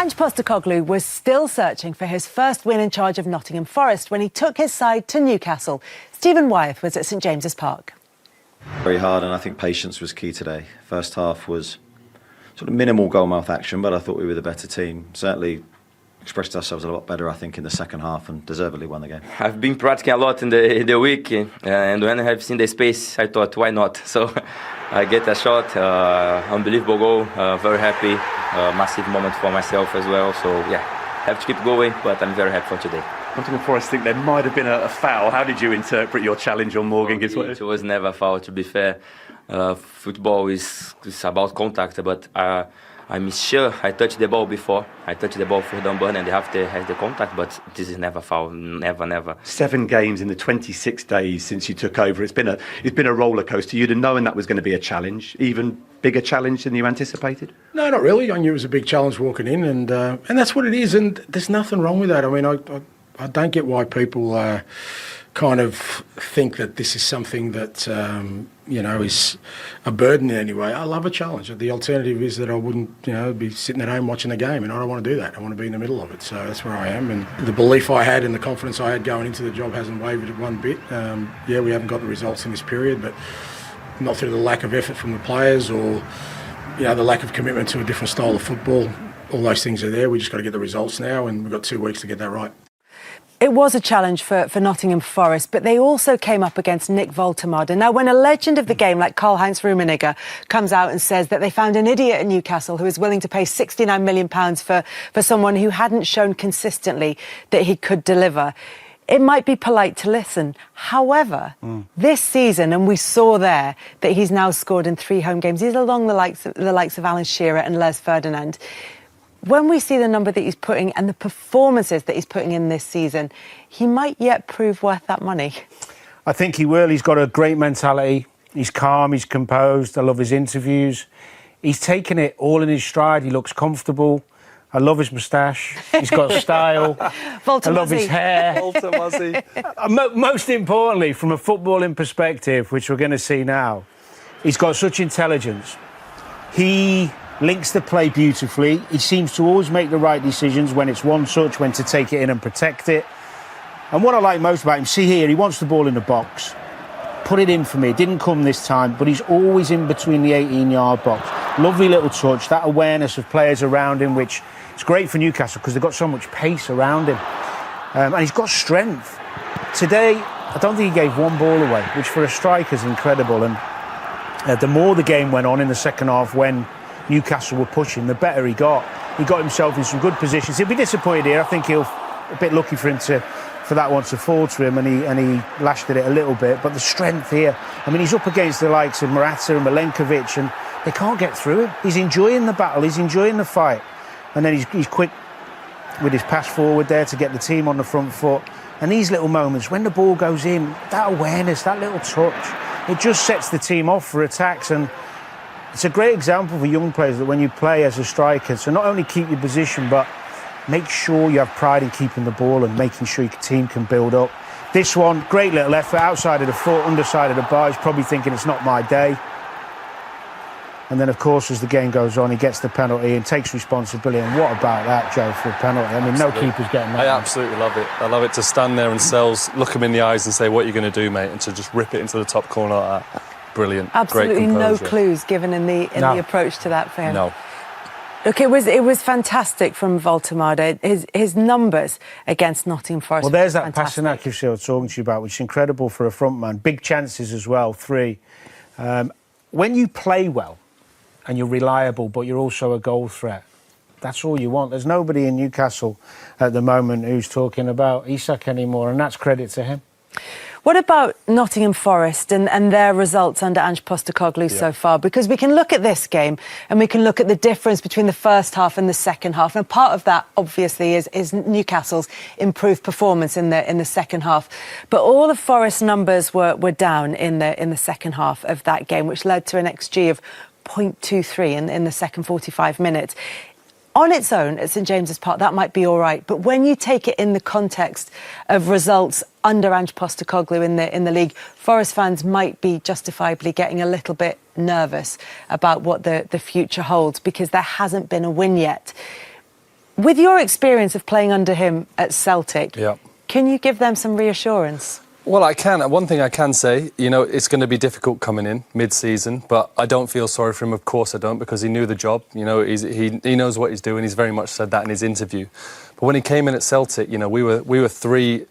Ange Postecoglou was still searching for his first win in charge of Nottingham Forest when he took his side to Newcastle. Stephen Wyeth was at St James's Park. Very hard, and I think patience was key today. First half was sort of minimal goalmouth action, but I thought we were the better team. Certainly expressed ourselves a lot better, I think, in the second half and deservedly won the game. I've been practicing a lot in the week, and when I have seen the space, I thought, why not? So I get a shot, unbelievable goal, very happy, massive moment for myself as well. So yeah, have to keep going, but I'm very happy for today. Nottingham Forest think there might have been a foul. How did you interpret your challenge on Morgan Gibbs-White? It was never a foul, to be fair. Football is about contact, but I'm sure I touched the ball before. I touched the ball for Dunburn and after has the contact, but this is never foul, never. 7 games in the 26 days since you took over. It's been a roller coaster. You'd have known that was going to be a challenge, even bigger challenge than you anticipated? No, not really. I knew it was a big challenge walking in, and that's what it is. And there's nothing wrong with that. I mean, I don't get why people kind of think that this is something that is a burden in any way. I love a challenge. The alternative is that I wouldn't be sitting at home watching the game, and I don't want to do that. I want to be in the middle of it. So that's where I am, and the belief I had and the confidence I had going into the job hasn't wavered one bit. We haven't got the results in this period, but not through the lack of effort from the players or the lack of commitment to a different style of football. All those things are there. We just got to get the results now, and we've got 2 weeks to get that right. It was a challenge for Nottingham Forest, but they also came up against Nick Woltemade. Now, when a legend of the game like Karl-Heinz Rummenigge comes out and says that they found an idiot at Newcastle who was willing to pay £69 million for someone who hadn't shown consistently that he could deliver, it might be polite to listen. However, this season, and we saw there that he's now scored in 3 home games, he's along the likes of Alan Shearer and Les Ferdinand. When we see the number that he's putting and the performances that he's putting in this season, he might yet prove worth that money. I think he will. He's got a great mentality. He's calm, he's composed. I love his interviews. He's taken it all in his stride. He looks comfortable. I love his moustache. He's got style. I love his hair. Most importantly, from a footballing perspective, which we're going to see now, he's got such intelligence. He links the play beautifully. He seems to always make the right decisions when it's one touch, when to take it in and protect it. And what I like most about him, see here, he wants the ball in the box. Put it in for me. It didn't come this time, but he's always in between the 18-yard box. Lovely little touch, that awareness of players around him, which is great for Newcastle because they've got so much pace around him. And he's got strength. Today, I don't think he gave one ball away, which for a striker is incredible. And the more the game went on in the second half, when Newcastle were pushing, the better he got. He got himself in some good positions. He'll be disappointed here. I think he'll a bit lucky for that one to fall to him, and he lashed at it a little bit. But the strength here, I mean, he's up against the likes of Morata and Milenkovic, and they can't get through him. He's enjoying the battle. He's enjoying the fight, and then he's quick with his pass forward there to get the team on the front foot. And these little moments when the ball goes in, that awareness, that little touch, it just sets the team off for attacks. And it's a great example for young players that when you play as a striker, so not only keep your position, but make sure you have pride in keeping the ball and making sure your team can build up. This one, great little effort, outside of the foot, underside of the bar. He's probably thinking it's not my day. And then, of course, as the game goes on, he gets the penalty and takes responsibility. And what about that, Joe, for a penalty? I mean, absolutely. No keeper's getting that. I absolutely love it. I love it to stand there and look him in the eyes and say, what are you going to do, mate? And to just rip it into the top corner like that. Brilliant. Absolutely no clues given in the approach to that for him. No. Look, it was fantastic from Woltemade. His numbers against Nottingham Forest. Well, there's that fantastic. passing accuracy I was talking to you about, which is incredible for a front man. Big chances as well, 3. When you play well and you're reliable, but you're also a goal threat, that's all you want. There's nobody in Newcastle at the moment who's talking about Isak anymore, and that's credit to him. What about Nottingham Forest and their results under Ange Postecoglou so far? Because we can look at this game and we can look at the difference between the first half and the second half. And part of that, obviously, is Newcastle's improved performance in the second half. But all of Forest's numbers were down in the second half of that game, which led to an XG of 0.23 in the second 45 minutes. On its own at St James's Park, that might be all right. But when you take it in the context of results under Ange Postecoglou in the league, Forest fans might be justifiably getting a little bit nervous about what the future holds because there hasn't been a win yet. With your experience of playing under him at Celtic, Yeah. can you give them some reassurance? Well, I can. One thing I can say, it's going to be difficult coming in mid-season, but I don't feel sorry for him. Of course I don't, because he knew the job. He knows what he's doing. He's very much said that in his interview. But when he came in at Celtic, we were three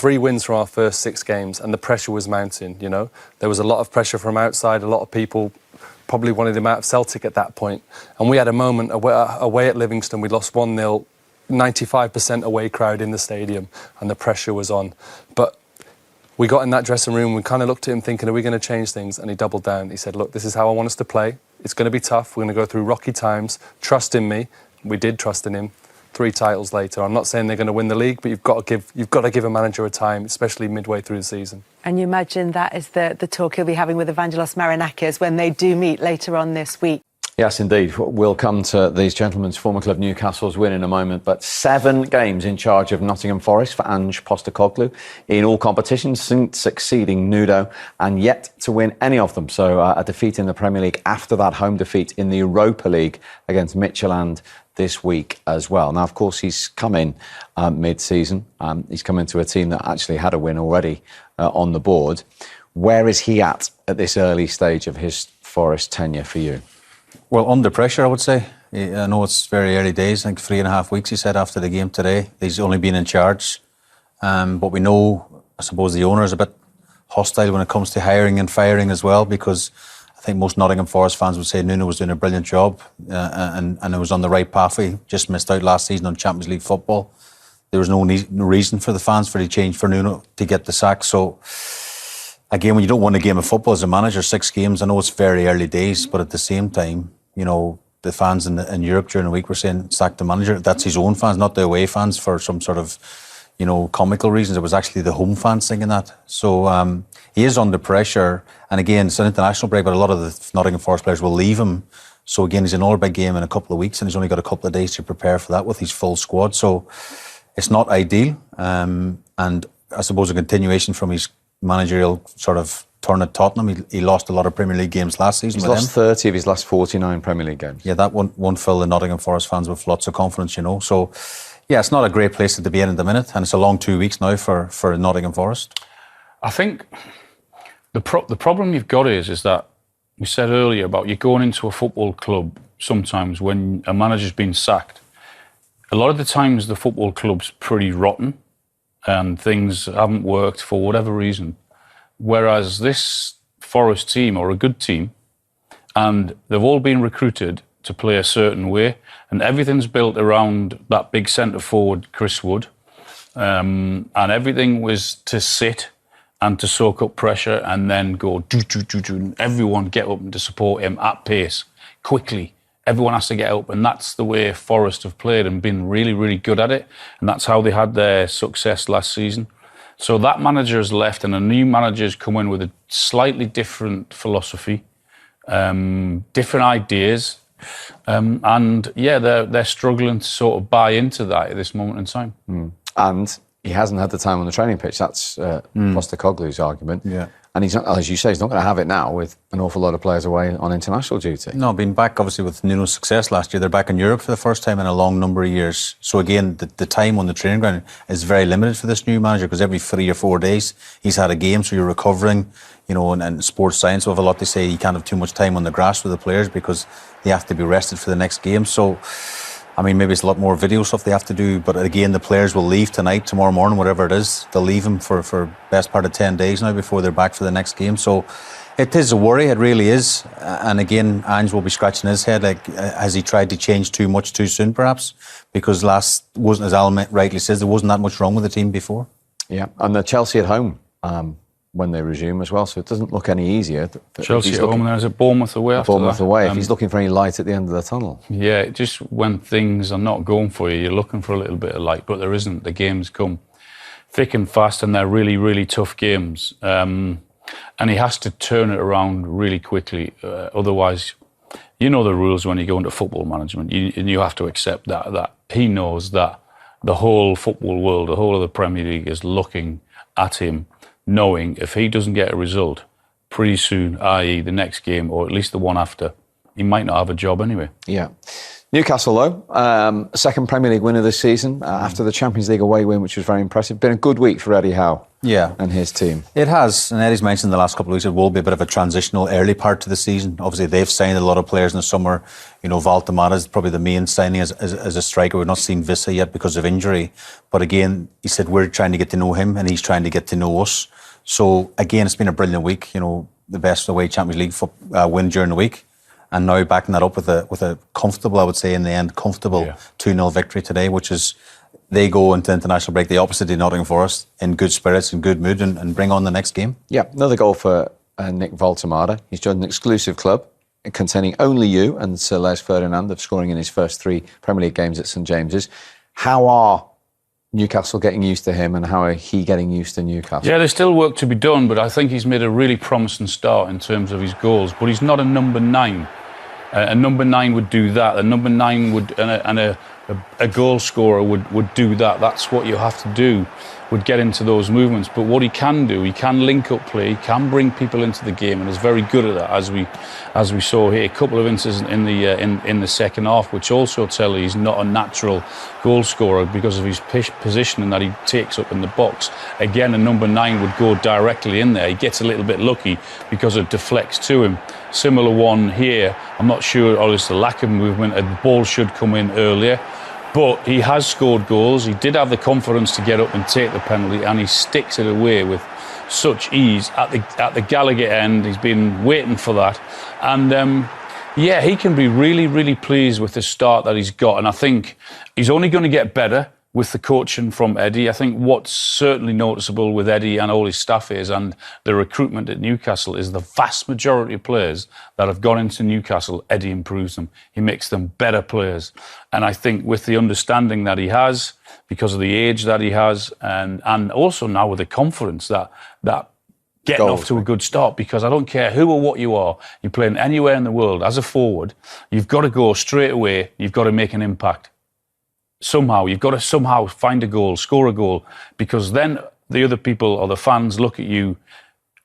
wins from our first 6 games, and the pressure was mounting. There was a lot of pressure from outside. A lot of people probably wanted him out of Celtic at that point. And we had a moment away at Livingston. We lost 1-0, 95% away crowd in the stadium, and the pressure was on. But we got in that dressing room, we kind of looked at him thinking, are we going to change things? And he doubled down. He said, look, this is how I want us to play. It's going to be tough. We're going to go through rocky times. Trust in me. We did trust in him. 3 titles later. I'm not saying they're going to win the league, but you've got to give a manager a time, especially midway through the season. And you imagine that is the talk he'll be having with Evangelos Marinakis when they do meet later on this week. Yes, indeed. We'll come to these gentlemen's former club Newcastle's win in a moment, but 7 games in charge of Nottingham Forest for Ange Postecoglou in all competitions since succeeding Nudo, and yet to win any of them. So a defeat in the Premier League after that home defeat in the Europa League against Midtjylland this week as well. Now, of course, he's come in mid-season. He's come into a team that actually had a win already on the board. Where is he at this early stage of his Forest tenure for you? Well, under pressure, I would say. I know it's very early days. I think 3.5 weeks, he said, after the game today. He's only been in charge. But we know, I suppose, the owner is a bit hostile when it comes to hiring and firing as well, because I think most Nottingham Forest fans would say Nuno was doing a brilliant job and it was on the right pathway. Just missed out last season on Champions League football. There was no reason for the fans for the change for Nuno to get the sack. So, again, when you don't win a game of football as a manager, 6 games, I know it's very early days, but at the same time, the fans in Europe during the week were saying sack the manager. That's his own fans, not the away fans for some sort of, comical reasons. It was actually the home fans thinking that. So he is under pressure. And again, it's an international break, but a lot of the Nottingham Forest players will leave him. So again, he's an all-big game in a couple of weeks, and he's only got a couple of days to prepare for that with his full squad. So it's not ideal. And I suppose a continuation from his managerial sort of turn at Tottenham. He lost a lot of Premier League games last season. He's lost 30 of his last 49 Premier League games. Yeah, that won't fill the Nottingham Forest fans with lots of confidence, So, yeah, it's not a great place to be in at the minute, and it's a long 2 weeks now for Nottingham Forest. I think the problem you've got is that we said earlier about you going into a football club sometimes when a manager's been sacked. A lot of the times the football club's pretty rotten and things haven't worked for whatever reason. Whereas this Forest team are a good team and they've all been recruited to play a certain way, and everything's built around that big centre forward, Chris Wood, and everything was to sit and to soak up pressure and then go do, and everyone get up and to support him at pace, quickly. Everyone has to get up, and that's the way Forest have played and been really, really good at it, and that's how they had their success last season. So that manager has left and a new manager's come in with a slightly different philosophy, different ideas, and yeah, they're struggling to sort of buy into that at this moment in time. And he hasn't had the time on the training pitch. That's Postecoglou's argument. Yeah. And he's not, as you say, he's not going to have it now with an awful lot of players away on international duty. No, being back, obviously, with Nuno's success last year, they're back in Europe for the first time in a long number of years. So again, the time on the training ground is very limited for this new manager, because every 3 or 4 days he's had a game, so you're recovering, and sports science will have a lot to say. You can't have too much time on the grass with the players because they have to be rested for the next game. So, I mean, maybe it's a lot more video stuff they have to do, but again, the players will leave tonight, tomorrow morning, whatever it is. They'll leave him for best part of 10 days now before they're back for the next game. So it is a worry, it really is. And again, Ange will be scratching his head, like, has he tried to change too much too soon, perhaps? Because wasn't, as Alan rightly says, there wasn't that much wrong with the team before. Yeah, and they're Chelsea at home when they resume as well, so it doesn't look any easier. Chelsea at home, and there's a Bournemouth away after Bournemouth that. away, if he's looking for any light at the end of the tunnel. Yeah, just when things are not going for you, you're looking for a little bit of light, but there isn't. The games come thick and fast, and they're really, really tough games. And he has to turn it around really quickly. Otherwise, you know the rules when you go into football management, and you have to accept that he knows that the whole football world, the whole of the Premier League is looking at him, knowing if he doesn't get a result pretty soon, i.e. the next game or at least the one after, he might not have a job anyway. Yeah. Newcastle, though, second Premier League winner this season after the Champions League away win, which was very impressive. Been a good week for Eddie Howe and his team. It has, and Eddie's mentioned the last couple of weeks it will be a bit of a transitional early part to the season. Obviously, they've signed a lot of players in the summer. You know, Woltemade is probably the main signing as a striker. We've not seen Vissa yet because of injury. But again, he said we're trying to get to know him and he's trying to get to know us. So, again, it's been a brilliant week. You know, the best away Champions League win during the week. And now backing that up with a comfortable, I would say, in the end, comfortable 2-0 victory today, which is they go into international break the opposite of Nottingham Forest in good spirits and good mood and bring on the next game. Yeah, another goal for Nick Woltemade. He's joined an exclusive club containing only you and Sir Les Ferdinand of scoring in his first 3 Premier League games at St James's. How are Newcastle getting used to him and how are he getting used to Newcastle? Yeah, there's still work to be done, but I think he's made a really promising start in terms of his goals. But he's not a number 9. A number 9 would do that. A number 9 would, and a goal scorer would do that. That's what you have to do, would get into those movements. But what he can do, he can link up play, he can bring people into the game, and is very good at that, as we saw here. A couple of instances in the second half, which also tell you he's not a natural goal scorer because of his positioning that he takes up in the box. Again, a number 9 would go directly in there. He gets a little bit lucky because it deflects to him. Similar one here. I'm not sure, or it's the lack of movement. A ball should come in earlier. But he has scored goals. He did have the confidence to get up and take the penalty, and he sticks it away with such ease at the Gallagher end. He's been waiting for that. And he can be really, really pleased with the start that he's got. And I think he's only going to get better with the coaching from Eddie. I think what's certainly noticeable with Eddie and all his staff and the recruitment at Newcastle is the vast majority of players that have gone into Newcastle, Eddie improves them. He makes them better players. And I think with the understanding that he has, because of the age that he has, and also now with the confidence that getting off to a good start, because I don't care who or what you are, you're playing anywhere in the world, as a forward, you've got to go straight away, you've got to make an impact. Somehow, you've got to somehow find a goal, score a goal, because then the other people or the fans look at you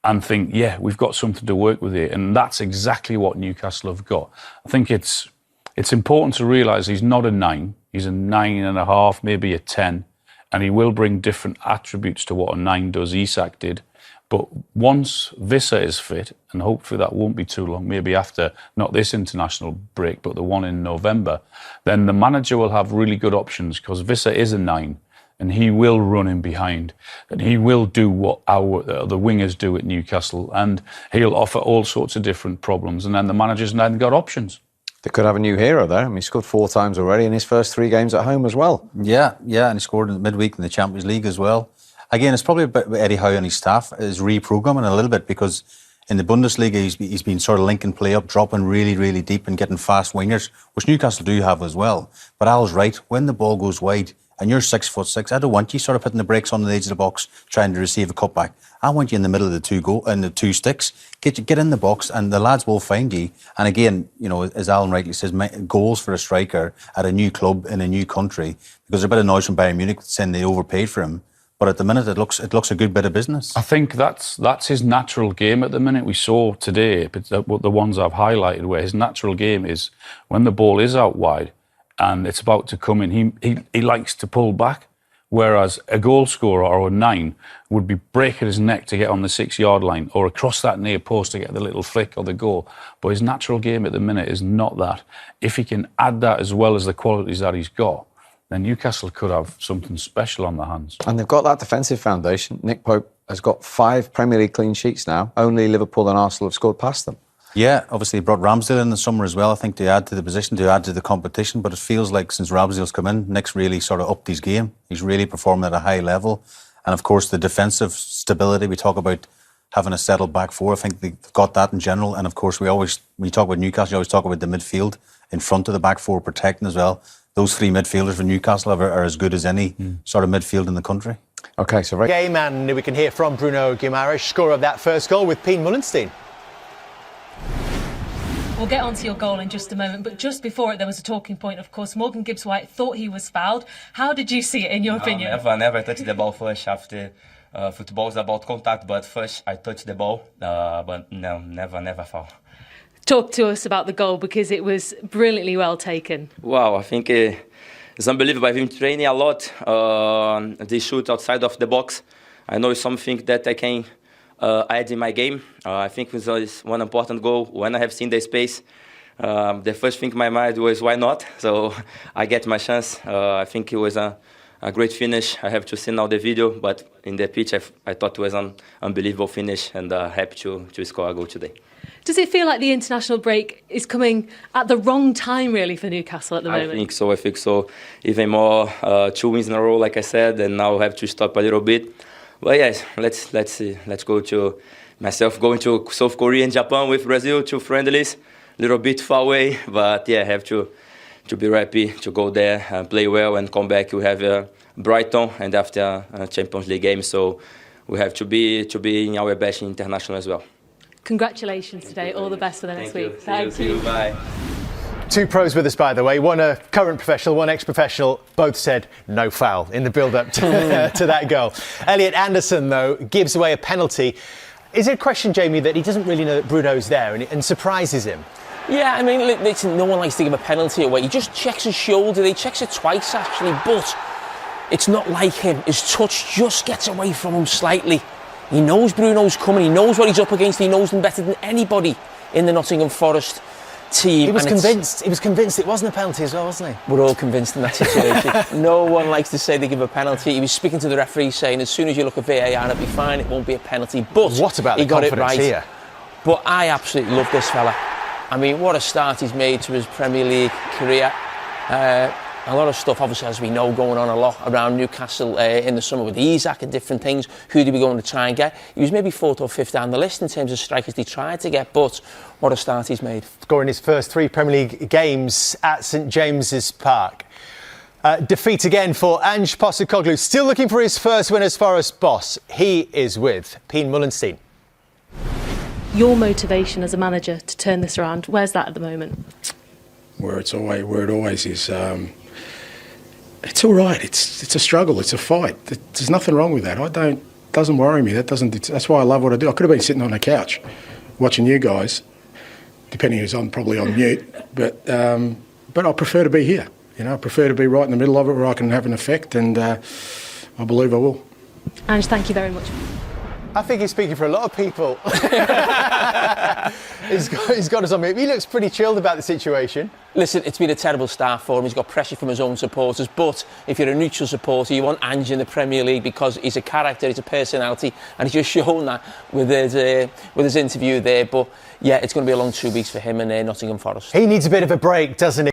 and think, yeah, we've got something to work with here. And that's exactly what Newcastle have got. I think it's important to realise he's not a 9. He's a 9.5, maybe a 10. And he will bring different attributes to what a 9 does. Isak did. But once Vissa is fit, and hopefully that won't be too long, maybe after not this international break, but the one in November, then the manager will have really good options, because Vissa is a 9, and he will run in behind, and he will do what the wingers do at Newcastle, and he'll offer all sorts of different problems, and then the manager's then got options. They could have a new hero there. I mean, he scored 4 times already in his first 3 games at home as well. Yeah, and he scored in the midweek in the Champions League as well. Again, it's probably about Eddie Howe and his staff is reprogramming a little bit, because in the Bundesliga he's been sort of linking play up, dropping really, really deep and getting fast wingers, which Newcastle do have as well. But Al's right, when the ball goes wide and you're 6'6", I don't want you sort of putting the brakes on the edge of the box trying to receive a cutback. I want you in the middle of the 2 sticks. Get in the box and the lads will find you. And again, you know, as Alan rightly says, goals for a striker at a new club in a new country, because there's a bit of noise from Bayern Munich saying they overpaid for him. But at the minute, it looks a good bit of business. I think that's his natural game at the minute. We saw today, the ones I've highlighted, where his natural game is when the ball is out wide and it's about to come in, he likes to pull back. Whereas a goal scorer or a 9 would be breaking his neck to get on the 6-yard line or across that near post to get the little flick or the goal. But his natural game at the minute is not that. If he can add that as well as the qualities that he's got, then Newcastle could have something special on their hands. And they've got that defensive foundation. Nick Pope has got 5 Premier League clean sheets now. Only Liverpool and Arsenal have scored past them. Yeah, obviously he brought Ramsdale in the summer as well, I think, to add to the position, to add to the competition. But it feels like since Ramsdale's come in, Nick's really sort of upped his game. He's really performing at a high level. And of course, the defensive stability, we talk about having a settled back 4. I think they've got that in general. And of course, when you talk about Newcastle, you always talk about the midfield in front of the back 4 protecting as well. Those 3 midfielders for Newcastle are as good as any sort of midfield in the country. OK, so game, and we can hear from Bruno Guimaraes, scorer of that first goal, with Pien Mullenstein. We'll get onto your goal in just a moment, but just before it, there was a talking point, of course. Morgan Gibbs-White thought he was fouled. How did you see it, in your opinion? Never touched the ball first after football is about contact, but first I touched the ball, but no, never foul. Talk to us about the goal, because it was brilliantly well taken. Wow, I think it's unbelievable. I've been training a lot. They shoot outside of the box. I know it's something that I can add in my game. I think it was one important goal. When I have seen the space, the first thing in my mind was, why not? So I get my chance. I think it was a great finish. I have to see now the video, but in the pitch, I thought it was an unbelievable finish, and happy to score a goal today. Does it feel like the international break is coming at the wrong time, really, for Newcastle at the moment? I think so. Even more, 2 wins in a row, like I said, and now I have to stop a little bit. But yes, let's see. Let's go to myself going to South Korea and Japan with Brazil, 2 friendlies, a little bit far away. But yeah, I have to be happy to go there and play well and come back. We have Brighton and after a Champions League game, so we have to be in our best international as well. Congratulations today. All the best for the next week. Thank you. Bye. 2 pros with us, by the way. One a current professional, one ex-professional. Both said no foul in the build-up to that goal. Elliot Anderson, though, gives away a penalty. Is it a question, Jamie, that he doesn't really know that Bruno's there and surprises him? Yeah, I mean, listen, no one likes to give a penalty away. He just checks his shoulder. He checks it twice, actually, but it's not like him. His touch just gets away from him slightly. He knows Bruno's coming. He knows what he's up against. He knows them better than anybody in the Nottingham Forest team. He was convinced. He was convinced it wasn't a penalty as well, wasn't he? We're all convinced in that situation. No one likes to say they give a penalty. He was speaking to the referee saying, as soon as you look at VAR, it'll be fine. It won't be a penalty. But what about he the got it confidence right here? But I absolutely love this fella. I mean, what a start he's made to his Premier League career. A lot of stuff, obviously, as we know, going on a lot around Newcastle in the summer with Isaac and different things. Who did we going to try and get? He was maybe 4th or 5th down the list in terms of strikers they tried to get, but what a start he's made. Scoring his first 3 Premier League games at St James's Park. Defeat again for Ange Postecoglou. Still looking for his first win as Forest boss. He is with Pien Mullenstein. Your motivation as a manager to turn this around, where's that at the moment? Where it always is. It's all right. It's a struggle. It's a fight. There's nothing wrong with that. Doesn't worry me. That's why I love what I do. I could have been sitting on the couch watching you guys, depending who's on, probably on mute. But I prefer to be here. You know, I prefer to be right in the middle of it where I can have an effect, and I believe I will. Ange, thank you very much. I think he's speaking for a lot of people. He's got us on mute. He looks pretty chilled about the situation. Listen, it's been a terrible start for him. He's got pressure from his own supporters. But if you're a neutral supporter, you want Ange in the Premier League because he's a character, he's a personality, and he's just shown that with his interview there. But yeah, it's going to be a long 2 weeks for him and Nottingham Forest. He needs a bit of a break, doesn't he?